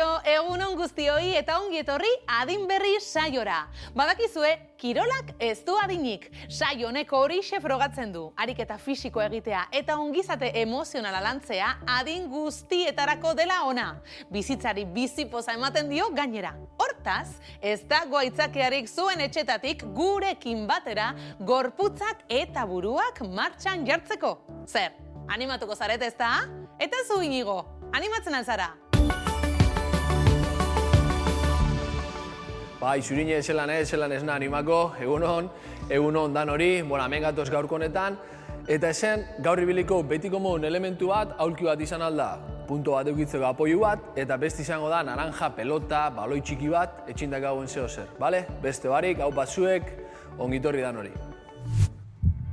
Kaixo, egunon guztioi eta ongi etorri adin berri saiora. Badakizue, kirolak ez du adinik. Saio honeko horixe frogatzen du. Ariketa fisiko egitea eta ongizate emozionala lantzea adin guztietarako dela ona. Bizitzari bizipoza ematen dio gainera. Hortaz, ez dago aitzakiarik zuen etxetatik gurekin batera gorputzak eta buruak martxan jartzeko. Zer, animatuko zarete ezta? Eta zu Inigo, animatzen alzara? Bai, zurine zelan ez na animako, egunon dan hori, hemen gatoz gaurko honetan, eta esen gaur ibiliko betiko modun elementu bat, aulki bat izan alda, punto bat eukitzeko apoio bat, eta beste izango da naranja, pelota, baloi txiki bat, etxindak gauen zeo zer, bale? Beste barik, hau batzuek, ongitorri dan hori.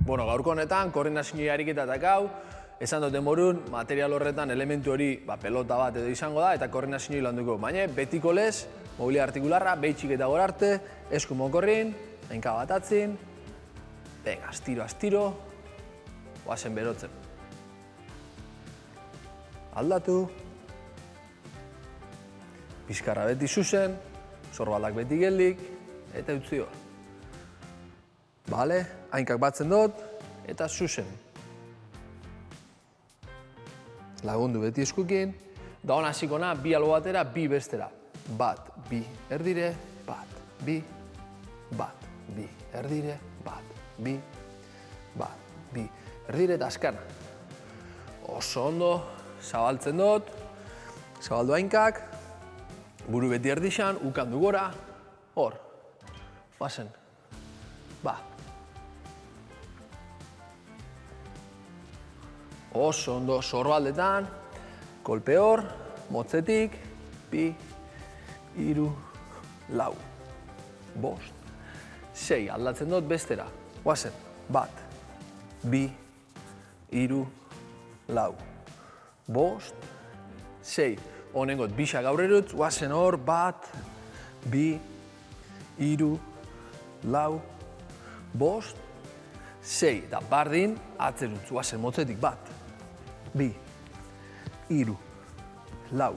Gaurko honetan, koordinazio ariketak hau, esan duten morun, material horretan elementu hori pelota bat edo izango da, eta koordinazio landuko. Baina betiko lez, mobilia artikularra, behitxik eta gora arte, esku mokorrin, hainka bat atzin, venga, astiro, oazen berotzen. Aldatu, pizkarra beti zuzen, zorbaldak beti geldik, eta utzi hor. Bale, hainkak batzen dut, eta zuzen. Lagundu beti eskukin, da hona hasiko na, bi albo batera, bi bestera. Bat, bi, erdire, bat, bi, erdire, bat, bi, erdire eta askana. Oso ondo, zabaltzen dut, zabaldu hainkak, buru beti erdixan, ukandu gora, hor, bazen, Oso ondo, sorbaldetan, kolpe hor, motzetik, bi, iru, lau, bost, sei, aldatzen dut bestera, guazen, bat, bi, iru, lau, bost, sei, honengot, bisa gaur erutz, guazen hor, bat, bi, iru, lau, bost, sei, da bardin, atzerutz, guazen motzetik, bat, bi, iru, lau,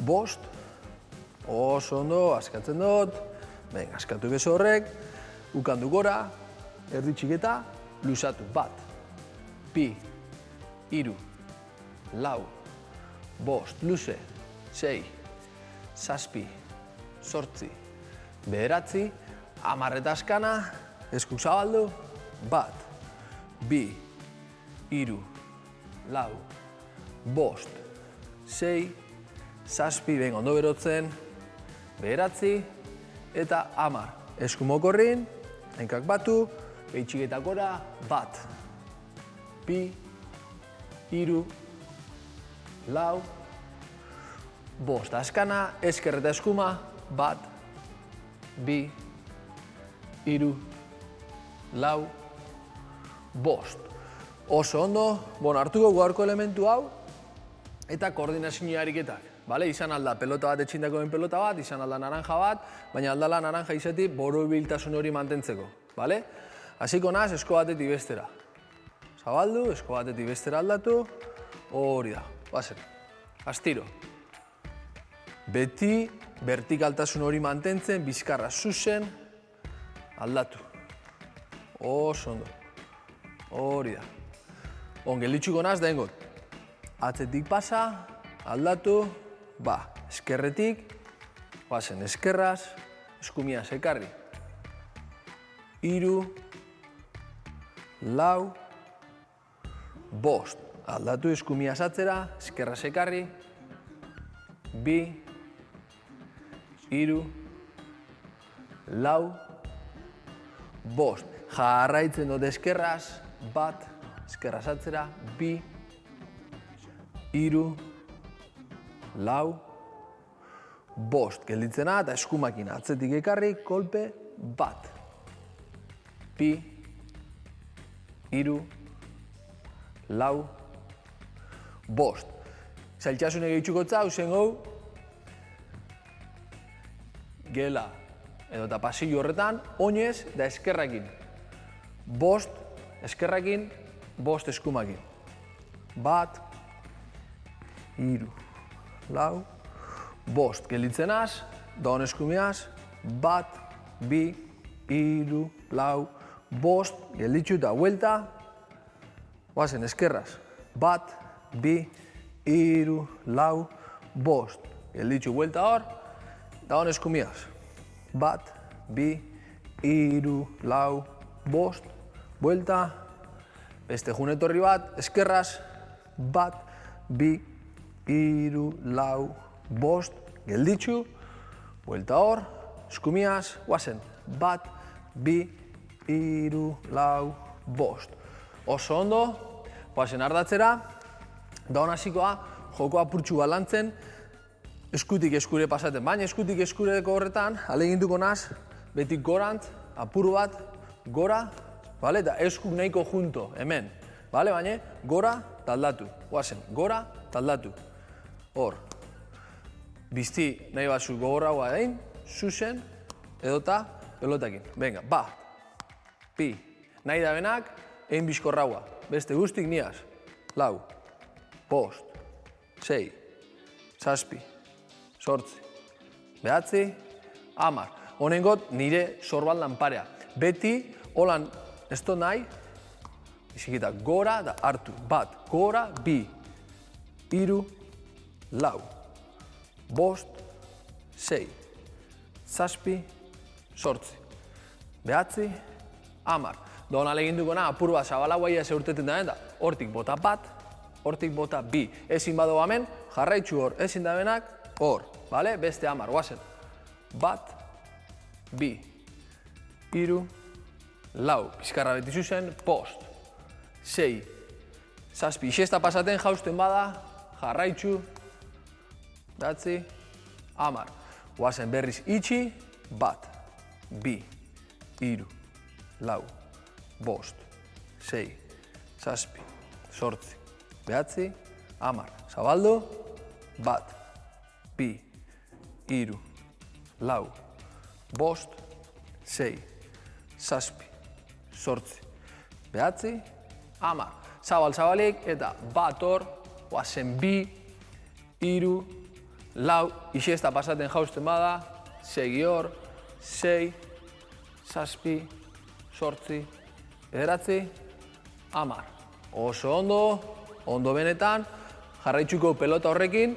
bost, oso ondo, askatzen dut, askatu beso horrek, ukandu gora, erditxiketa, luzatu, bat, bi, iru, lau, bost, luze, sei, zazpi, zortzi, bederatzi, hamarreta askana, eskuk zabaldu, bat, bi, iru, lau, bost, sei, zazpi, ondo berotzen, bederatzi, eta hamar. Esku mokorrin, hainkak batu, behitxiketak gora, bat, bi, iru, lau, bost. Askana, esker eta eskuma, bat, bi, iru, lau, bost. Oso ondo, hartuko gaurko elementu hau eta koordinazio ariketak. Izan alda pelota bat etxindakoen pelota bat, izan alda naranja bat, baina aldala naranja izatik borobiltasun hori mantentzeko. Hasiko naz, esko batetik bestera. Zabaldu, esko batetik bestera aldatu, hori da, bazen, astiro. Beti vertikaltasun hori mantentzen, bizkarra zuzen, aldatu. Oso ondo, hori da. Gelitxuko naz da engot. Atzetik pasa, aldatu, eskerretik, bazen eskerraz, eskumia sekarri. Iru, lau, bost. Aldatu eskumia atzera, eskerra sekarri, bi, iru, lau, bost. Jarraitzen dut eskerraz, bat, eskerraz atzera, bi, iru, lau, bost. Gelditzena eta eskumakin atzetik ekarri, kolpe, bat, bi, iru, lau, bost. Zailtxasune gehitxukotza, hausen gau, gela edo eta pasillo horretan, oinez da eskerrakin. Bost eskerrakin, bost eskumakin. Bat, iru, lau, bost, gelditzenaz, dagoen eskumiaz, bat, bi, hiru, lau, bost, gelditzu eta huelta, guazen, eskerraz, bat, bi, hiru, lau, bost, gelditzu huelta hor, dagoen eskumiaz, bat, bi, hiru, lau, bost, huelta, beste junetorri bat, eskerraz, bat, bi, hiru, lau, bost, gelditzu, huelta hor, eskumiaz, guazen, bat, bi, hiru, lau, bost. Oso ondo, guazen ardatzera, dagoen hasikoa, joko apurtxu balantzen, eskutik eskure pasaten, baina eskutik eskureko horretan, aleginduko naz, beti gorant, apur bat, gora, bale? Eta eskuk nahiko junto, hemen, bale? Baina gora, taldatu, guazen, gora, taldatu. Hor, bizti nahi batzu gogorragoa egin, zuzen, edota pelotakin. Venga, ba, pi, nahi da benak, egin bizkorragoa. Beste guztik niaz, lau, bost, sei, zazpi, sortzi, behatzi, hamar. Honengot nire sorbaldan parea. Beti, holan, ez dut nahi, izikita, gora da hartu. Bat, gora, bi, hiru, lau, bost, sei, zazpi, sortzi, behatzi, hamar. Doan aleginduko na, apur bat zabalagoa ia zeurteten da, hortik bota bat, hortik bota bi. Ezin bado hemen, jarraitzu hor, ezin da benak, hor, bale? Beste hamar, guazen. Bat, bi, hiru, lau, pizkarra beti zuzen, bost, sei, zazpi. Ixesta pasaten jausten bada, jarraitzu, behatzi, hamar. Guazen berriz itxi, bat, bi, hiru, lau, bost, sei, zazpi, sortzi, behatzi, hamar. Zabaldu, bat, bi, hiru, lau, bost, sei, zazpi, sortzi, behatzi, hamar. Zabal-zabalik eta bat hor, guazen bi, hiru, lau, ixesta pasaten jausten bada, segi hor, sei, zazpi, sortzi, bederatzi, hamar. Oso ondo, ondo benetan, jarraitzuko pelota horrekin,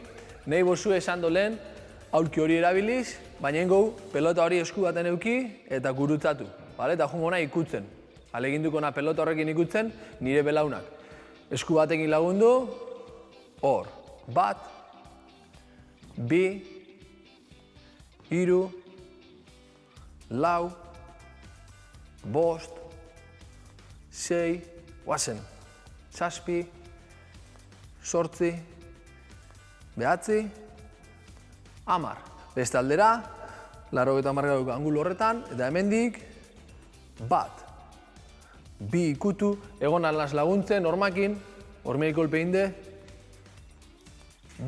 nahi bozu esan dolen, aulki hori erabiliz, baina ingou pelota hori esku baten euki eta gurutzatu. Eta jungo nahi ikutzen. Aleginduko na pelota horrekin ikutzen, nire belaunak. Esku batekin lagundu, hor, bat, bi, hiru, lau, bost, sei, guazen, zazpi, sortzi, behatzi, hamar. Beste aldera, 80 graduko angulo horretan, eta hemendik, bat, bi ikutu, egon alaz laguntzen, hormakin, hormeik kolpe inde,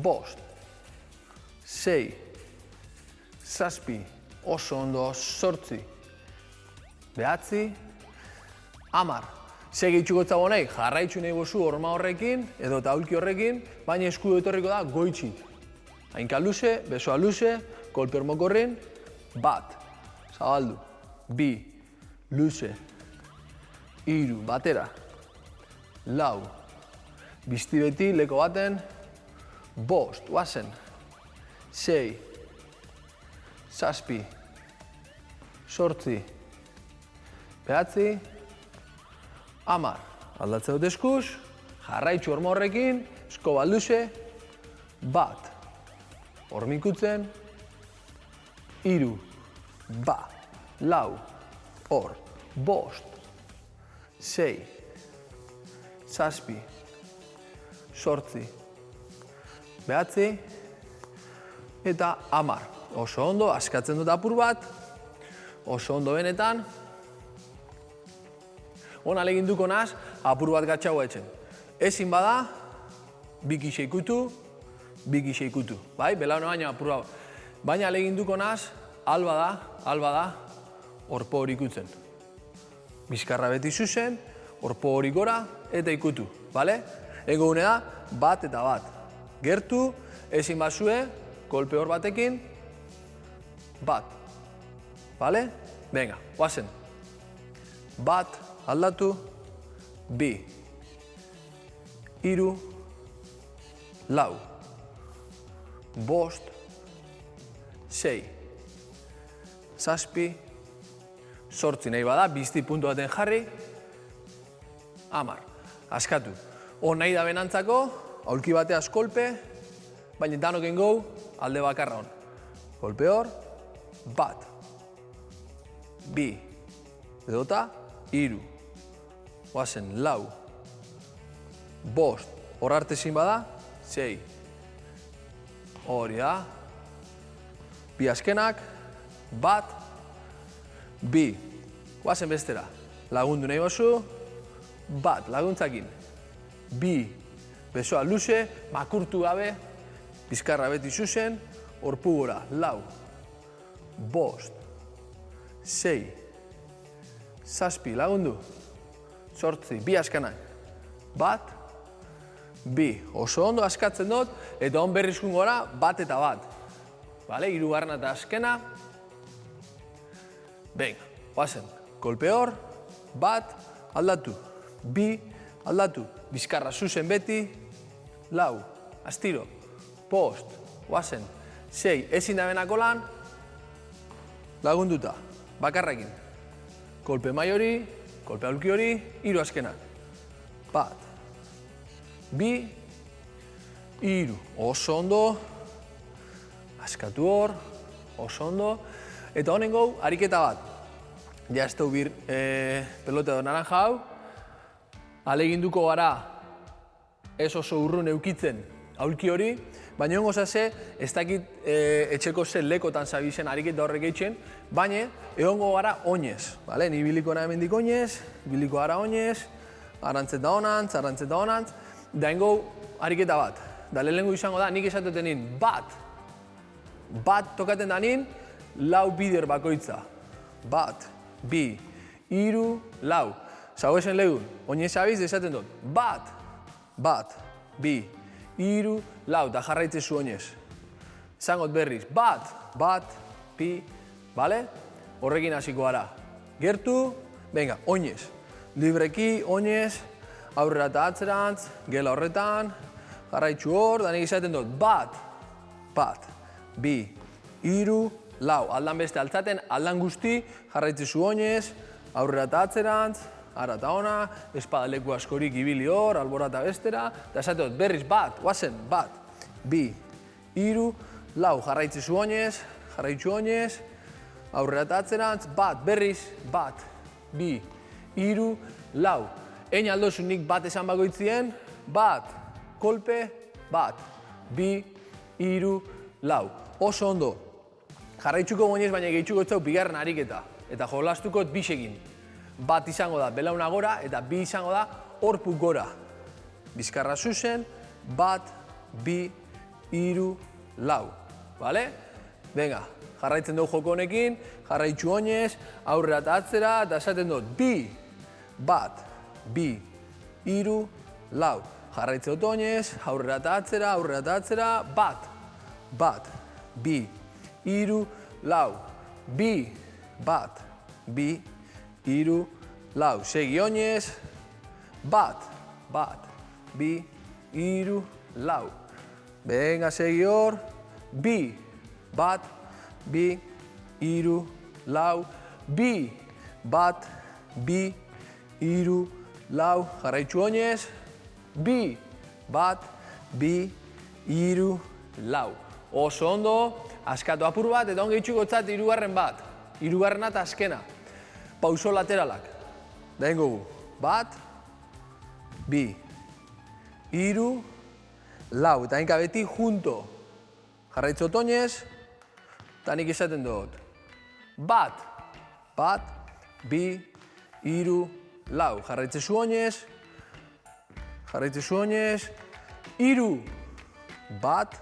bost, sei, zazpi, oso ondo, sortzi, behatzi, hamar. Segi itxukotza bonei, jarraitzu nahi bozu horma horrekin, edo eta aulki horrekin, baina eskudu etorriko da goitxik. Hainka luze, besoa luze, kolpe hormokorrin, bat, zabaldu, bi, luze, hiru, batera, lau, bizti beti, leko baten, bost, guazen, sei, zazpi, sortzi, behatzi, hamar. Aldatzea dut eskuz, jarraitzu horma horrekin, esko balduze, bat, hormikutzen, hiru, ba, lau, hor, bost, sei, zazpi, sortzi, behatzi, eta hamar. Oso ondo, askatzen dut apur bat, oso ondo benetan. Hona aleginduko naz, apur bat gatxagoa etxen. Ezin bada, bikixe ikutu, bikixe ikutu. Bai, belaune baina apur bat. Baina aleginduko naz, alba da, orpo hori ikutzen. Bizkarra beti zuzen, orpo hori gora, eta ikutu. Bale? Ego gune da, bat eta bat. Gertu, ezin bazue, kolpe hor batekin, bat. Bale? Venga, guazen. Bat, aldatu, bi, hiru, lau, bost, sei, zazpi, zortzi nahi bada, bizti puntu baten jarri, 10. Askatu. Hor nahi da benantzako, aulki bateaz kolpe, baina danok engou alde bakarra hon. Kolpe hor, bat, bi, edota, hiru, guazen, lau, bost, hor arte ezin bada, sei, hori da, bi azkenak, bat, bi, guazen bestera, lagundu nahi bazu, bat, laguntzakin, bi, besoa luze, makurtu gabe, bizkarra beti zuzen, horpu gora, lau, bost, sei, zazpi, lagundu, zortzi, bi askanak, bat, bi, oso ondo askatzen dut, eta on berrizkun gora, bat eta bat. Bale, hirugarrena eta azkena. Venga, guazen, kolpe hor, bat, aldatu, bi, aldatu, bizkarra zuzen beti, lau, astiro, bost, guazen, sei, ezin da benako lan, lagunduta, bakarrekin. Kolpe mai hori, kolpe aulki hori, hiru azkenak. Bat, bi, hiru, oso ondo, askatu hor, oso ondo, eta honen gau, ariketa bat. Ja ez bir pelote edo naranja hau, aleginduko gara ez oso urrun eukitzen aulki hori, baina hongo zase, ez dakit etxeko zen lekotan zabizen ariketa horrek eitzen, baina egongo gara oinez. Ni biliko nahi mendik oinez, biliko gara oinez, arantzeta honantz, arantzeta honantz, da hengo ariketa bat. Da lehenengo izango da, nik esatuten nien, bat tokaten da nien, lau bider bakoitza. Bat, bi, hiru, lau. Zau esan legun, oinez abiz, esaten dut, bat, bi, hiru, lau, da jarraitze zu oinez. Zangot berriz, bat, bi, bale? Horrekin hasiko gara. Gertu, venga, oinez. Libreki, oinez, aurrera eta atzerantz, gela horretan, jarraitzu hor, da nik izaten dut, bat, bi, hiru, lau. Aldan beste altzaten, aldan guzti, jarraitze zu oinez, aurrera eta atzerantz, ara eta ona, espadaleku askorik ibili hor, albora eta bestera, eta esaten dut, berriz bat, guazen, bat, bi, hiru, lau, jarraitze zu oinez, jarraitzu oinez, aurrera eta atzerantz, bat, berriz, bat, bi, hiru, lau. Ein aldozu nik bat esan bakoitzien, bat, kolpe, bat, bi, hiru, lau. Oso ondo. Jarraitzuko oinez, baina gehitzuko etzau bigarren ariketa. Eta jolastuko bisekin. Bat izango da belauna gora, eta bi izango da horpuk gora. Bizkarra zuzen, bat, bi, hiru, lau. Bale? Venga, jarraitzen dugu joko honekin, jarraitzu oinez, aurrera eta atzera, eta esaten dut, bat, bi, hiru, lau. Jarraitze dut oinez, aurrera eta atzera, bat, bi, hiru, lau. Bat, bi, hiru, lau. Segi oinez, bat, bi, hiru, lau. Venga, segi hor, bat, bi, hiru, lau. Bat, bi, hiru, lau. Jarraitzu oinez, bat, bi, hiru, lau. Oso ondo, askatu apur bat, eta onge itxuko txat hirugarren bat. Hirugarrena eta azkena. Pauso lateralak. Da ingogu. Bat, bi, hiru, lau. Eta inka beti junto. Jarraitzu oinez, eta nik izaten dut. Bat, bi, hiru, lau. Jarraitze zu oinez, hiru, bat,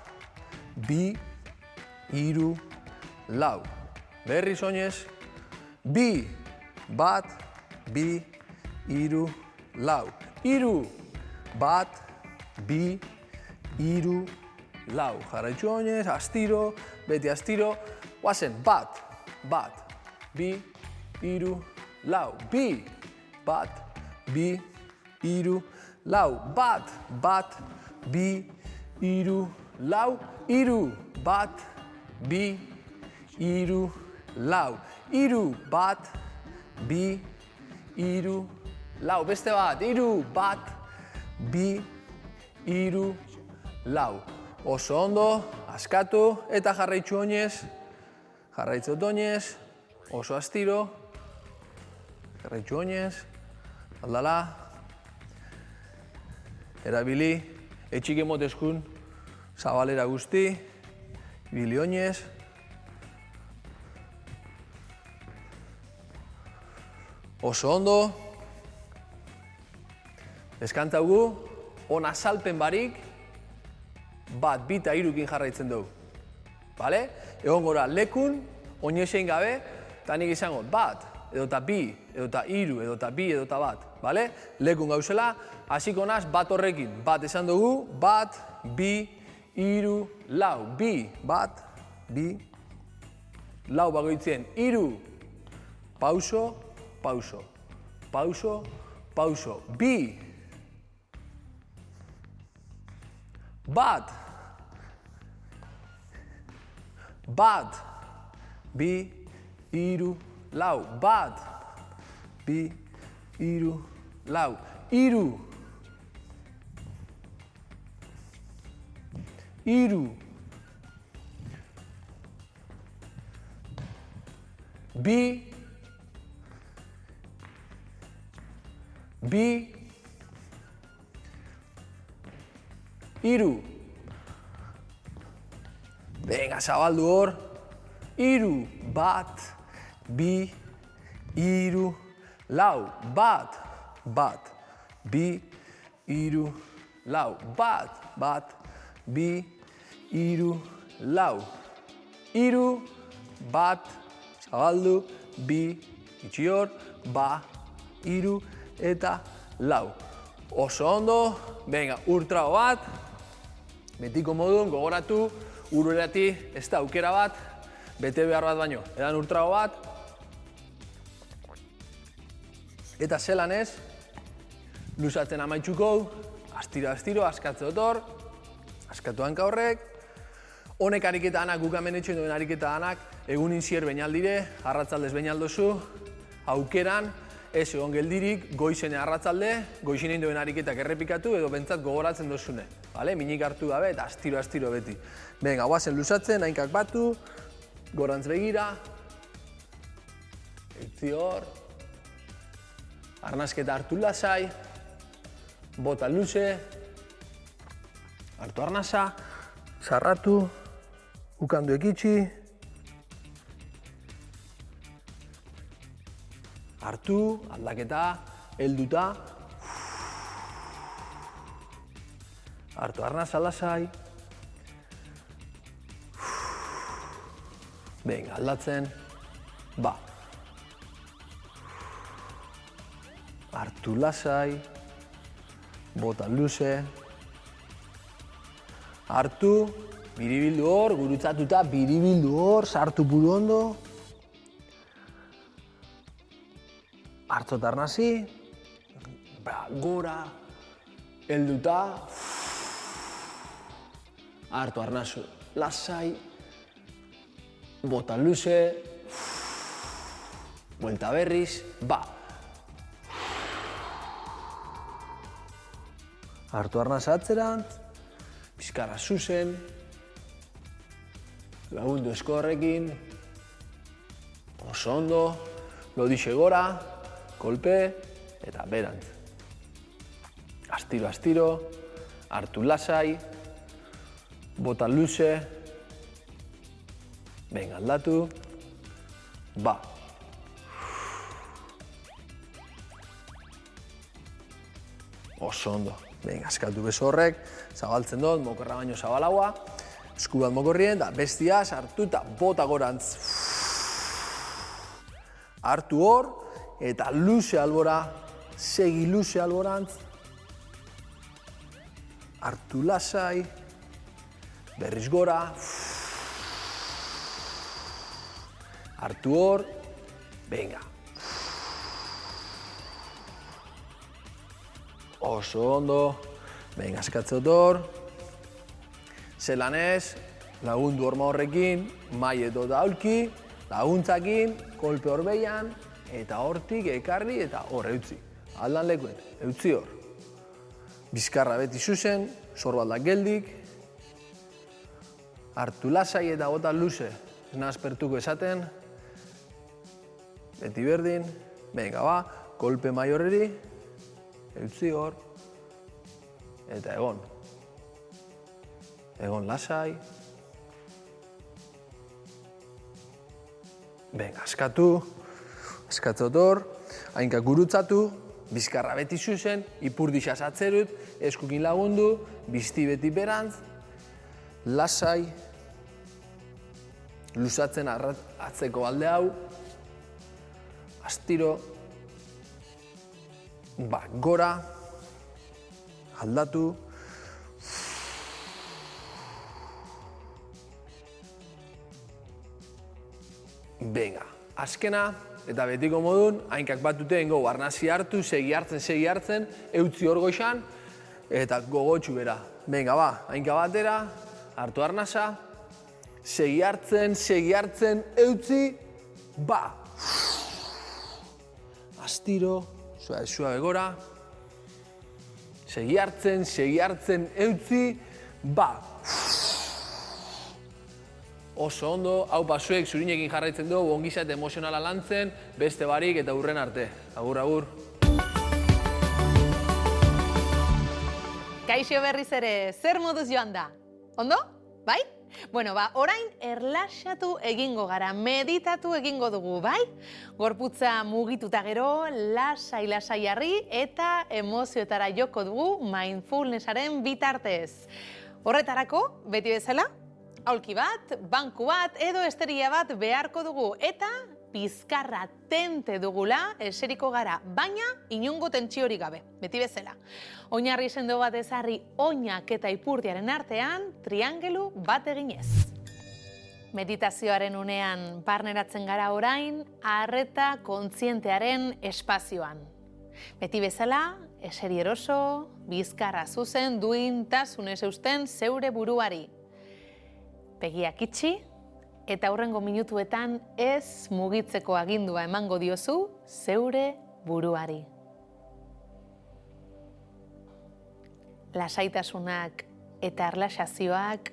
bi, hiru, lau. Berriz oinez, bat, bi, hiru, lau. Hiru, bat, bi, hiru, lau. Jarraitzu oinez, astiro, beti astiro. Guazen, bat, bi, hiru, lau. Bi, bat, bi, hiru, lau. Bat, bi, hiru, lau. Hiru, bat, bi, hiru, lau. Hiru, bat, bi, hiru, lau. Beste bat, hiru, bat, bi, hiru, lau. Oso ondo, askatu eta jarraitzu oinez. Jarraitzu oinez, oso astiro. Jarraitzu oinez, aldala. Erabili, etxik emotezkun, zabalera guzti, ibili oinez. Oso ondo. Deskantaugu, ona salpen barik, bat, bita, hirukin jarraitzen dugu. Bale? Egon gora lekun, oinezein gabe, eta nik izango bat, edota bi, edota hiru, edota bi, edota bat. Bale? Lekun gauzela, hasiko naz bat horrekin. Bat esan dugu, bat, bi, hiru, lau. Bi, bat, bi, lau bagoitzien. Hiru, pauso, pauso. Pauso, pauso. Bi, bat, bi, hiru, lau. Bat, bi, hiru, lau. Hiru, hiru, bi, hiru. Venga, zabaldu hor. Hiru, bat, bi, hiru, lau. Bat, bi, hiru, lau. Bat, bi, hiru, lau. Hiru, bat, zabaldu, bi, itxi hor, hiru eta lau. Oso ondo, venga, urtrago bat, betiko modun, gogoratu, ururati ez da aukera bat, bete behar bat baino. Edan urtrago bat, eta zelan ez, luzatzen amaitzuko, astiro, astiro, askatze otor, askatu hanka horrek, honek ariketa anak, guk hemen etxoen duen ariketa anak, egunin zier bainaldire, arratzaldez bainaldozu, aukeran, ez egon geldirik, goizene arratzalde, goizinen duen ariketak errepikatu edo bentsat gogoratzen dozune. Vale? Minik hartu gabe eta astiro, astiro beti. Venga, guazen luzatzen, hainkak batu, gorantz begira, eitzi hor, arnasketa hartu lasai, bota luze, hartu arnasa, sarratu, ukandu ekitxi, hartu, aldaketa, helduta, hartu arnasa lasai, venga, aldatzen, ba. Hartu lasai, bota luze, hartu, biribildu hor, gurutzatuta, biribildu hor, sartu buru ondo, hartzot arnasi, gora, helduta, hartu arnasu lasai, bota luze, buelta berriz, ba. Hartu arnasa atzerantz, pizkarra zuzen, lagundu eskorrekin, oso ondo, lodixe gora, kolpe eta berantz. Astiro, astiro, hartu lasai, bota luze, venga aldatu, ba. Oso ondo. Venga, askatu beso horrek, zabaltzen dut, mokorra baino zabalagoa, esku bat mokorrien, da bestia sartu eta bota gorantz. Hartu hor, eta luze albora, segi luze alborantz. Hartu lasai, berriz gora, hartu hor, venga. Oso ondo, venga, askatzot hor. Zelan ez, lagundu horma horrekin, maieto eta aulki, laguntzakin, kolpe horbeian, eta hortik ekarri eta hor eutzi. Aldan lekuen, eutzi hor. Bizkarra beti zuzen, sorbaldak geldik, hartu lasai eta bota luze, ez aspertuko esaten, beti berdin, venga ba, kolpe mai horreri, eutzi hor, eta egon. Egon lasai. Venga, askatu, askatzot hor, hainka gurutzatu, bizkarra beti zuzen, ipurdixaz atzerut, eskukin lagundu, bizti beti berantz, lasai, luzatzen atzeko alde hau, astiro, gora, aldatu, venga, azkena, eta betiko modun, hainkak batute ingo arnasi hartu, segi hartzen, eutzi hor goixan, eta gogotxu bera. Venga, ba, hainka batera, hartu arnasa, segi hartzen, eutzi, ba. Astiro, suave gora, segi hartzen, eutzi, ba. Oso ondo, hau pasuek zurinekin jarraitzen dugu, ongizat emozionala lantzen, beste barik eta hurren arte. Agur, agur. Kaixo berriz ere, zer moduz joan da? Ondo? Bai? Bueno, orain erlaxatu egingo gara, meditatu egingo dugu, bai? Gorputza mugituta gero, lasai harri eta emozioetara joko dugu mindfulnessaren bitartez. Horretarako, beti bezala, aulki bat, banku bat edo esteria bat beharko dugu eta bizkarra tente dugula eseriko gara, baina inongo tentsiorik gabe, beti bezala. Oinarri sendo bat ezarri oinak eta ipurdiaren artean triangelu bat eginez. Meditazioaren unean barneratzen gara orain, arreta kontzientearen espazioan. Beti bezala, eseri eroso, bizkarra zuzen, duintasunez eusten zeure buruari. Begiak itxi, eta hurrengo minutuetan ez mugitzeko agindua emango diozu zeure buruari. Lasaitasunak eta erlaxazioak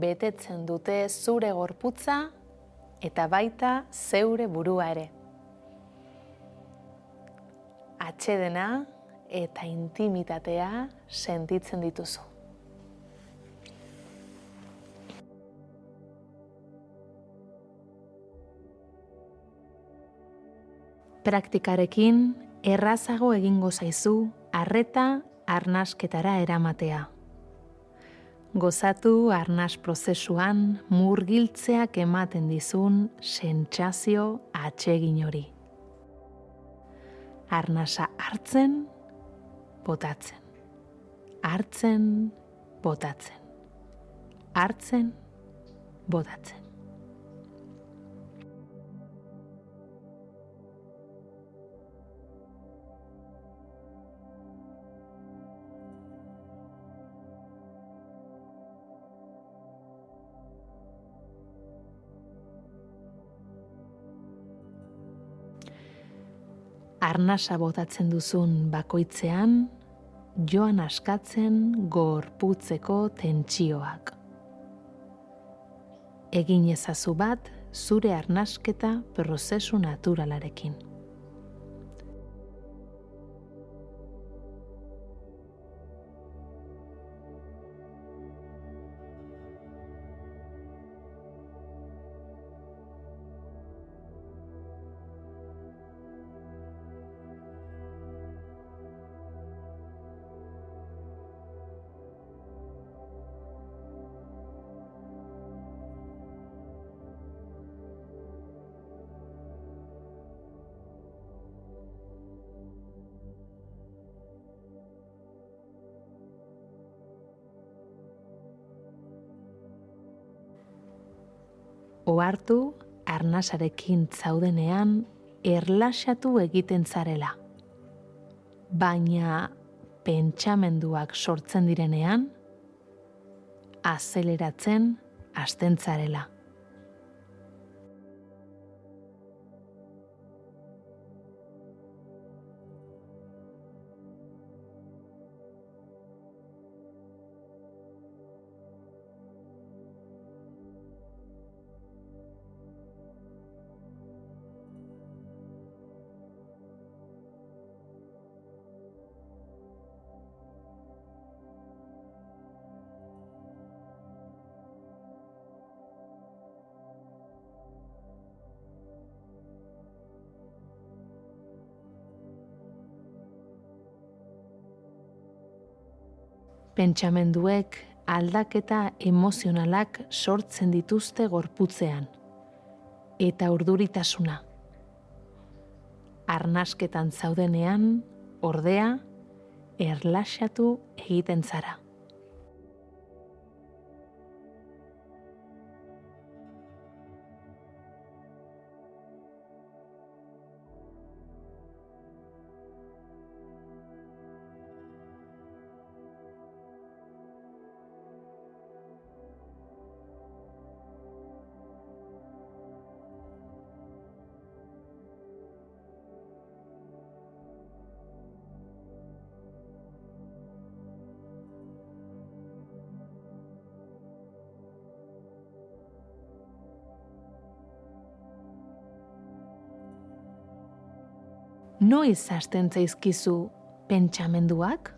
betetzen dute zure gorputza eta baita zeure burua ere. Atsedena eta intimitatea sentitzen dituzu. Praktikarekin errazago egingo zaizu arreta arnasketara eramatea. Gozatu arnas prozesuan murgiltzeak ematen dizun sentsazio atsegin hori. Arnasa hartzen, botatzen. Hartzen, botatzen. Hartzen, botatzen. Arnasa botatzen duzun bakoitzean, joan askatzen gorputzeko tentsioak. Egin ezazu bat zure arnasketa prozesu naturalarekin. Ohartu arnasarekin zaudenean erlaxatu egiten zarela. Baina pentsamenduak sortzen direnean, azeleratzen hasten zarela. Pentsamenduek aldaketa emozionalak sortzen dituzte gorputzean, eta urduritasuna. Arnasketan zaudenean, ordea, erlaxatu egiten zara. Noiz hasten zaizkizu pentsamenduak?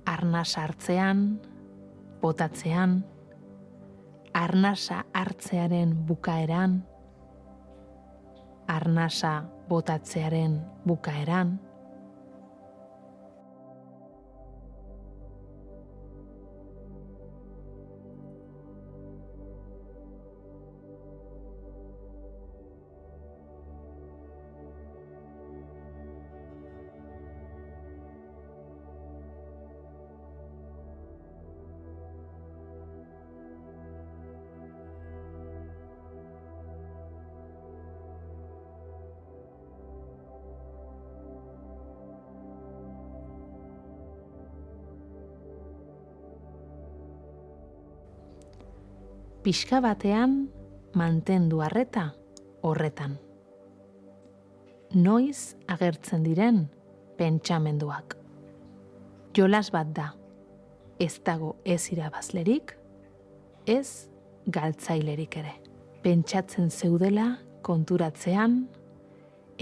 Arnasa hartzean, botatzean, arnasa hartzearen bukaeran, arnasa botatzearen bukaeran. Pixka batean mantendu arreta horretan. Noiz agertzen diren pentsamenduak. Jolas bat da, ez dago ez irabazlerik, ez galtzailerik ere. Pentsatzen zeudela konturatzean,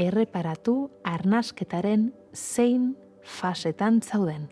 erreparatu arnasketaren zein fasetan zauden.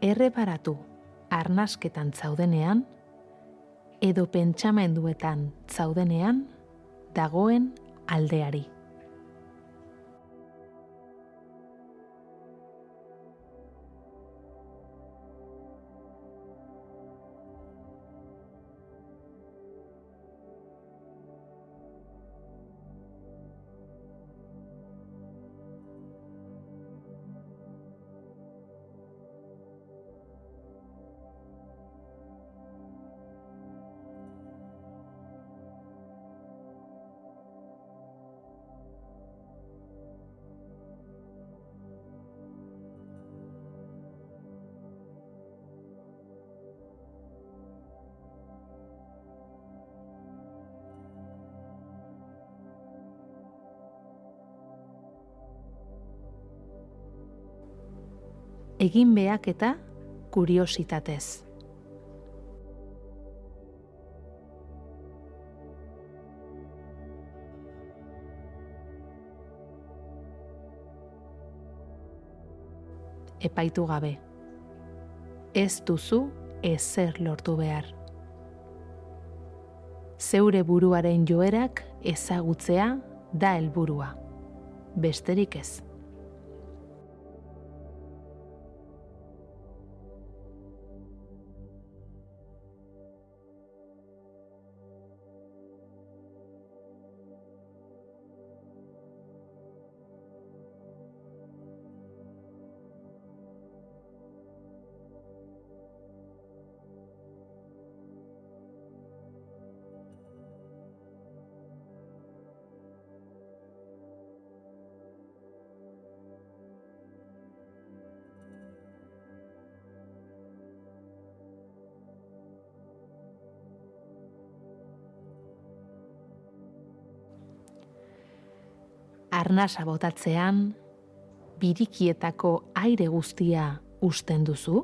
Erreparatu arnasketan zaudenean, edo pentsamenduetan zaudenean, dagoen aldeari. egin beak eta kuriositatez. Epaitu gabe. Ez duzu ezer lortu behar. Zeure buruaren joerak ezagutzea da helburua, besterik ez. Arnasa botatzean, birikietako aire guztia uzten duzu?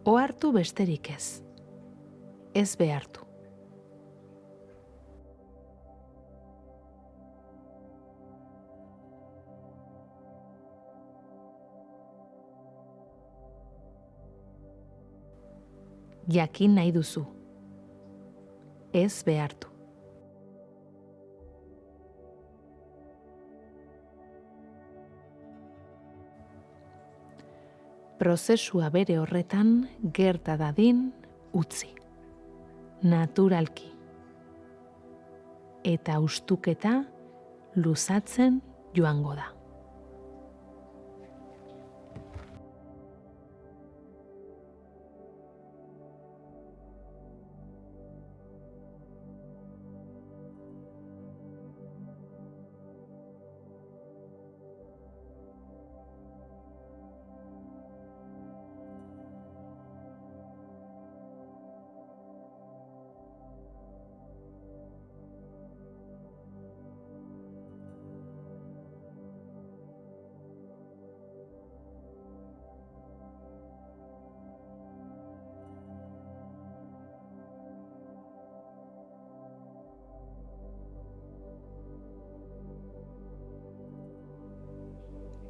Ohartu besterik ez. Ez behartu. Jakin nahi duzu. Ez behartu. Prozesua bere horretan gerta dadin utzi. Naturalki. Eta hustuketa luzatzen joango da.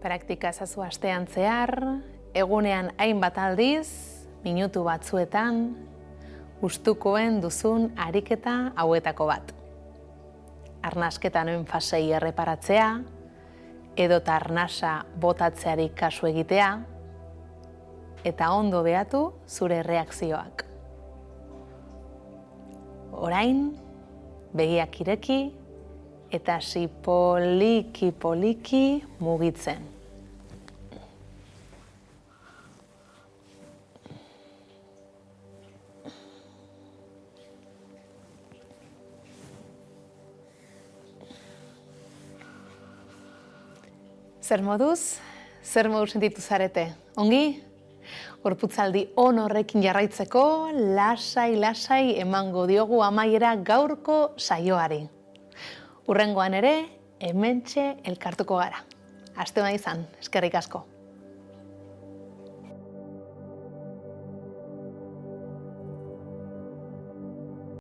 Praktika ezazu astean zehar, egunean hainbat aldiz, minutu batzuetan, gustukoen duzun ariketa hauetako bat. Arnasketanoen fasei erreparatzea, edota arnasa botatzeari kasu egitea, eta ondo behatu zure reakzioak. Orain, begiak ireki, eta hasi poliki mugitzen. Zer moduz sentitu zarete? Ongi? Gorputzaldi on horrekin jarraitzeko, lasai emango diogu amaiera gaurko saioari. Hurrengoan ere, hementxe elkartuko gara. Aste ona izan, eskerrik asko.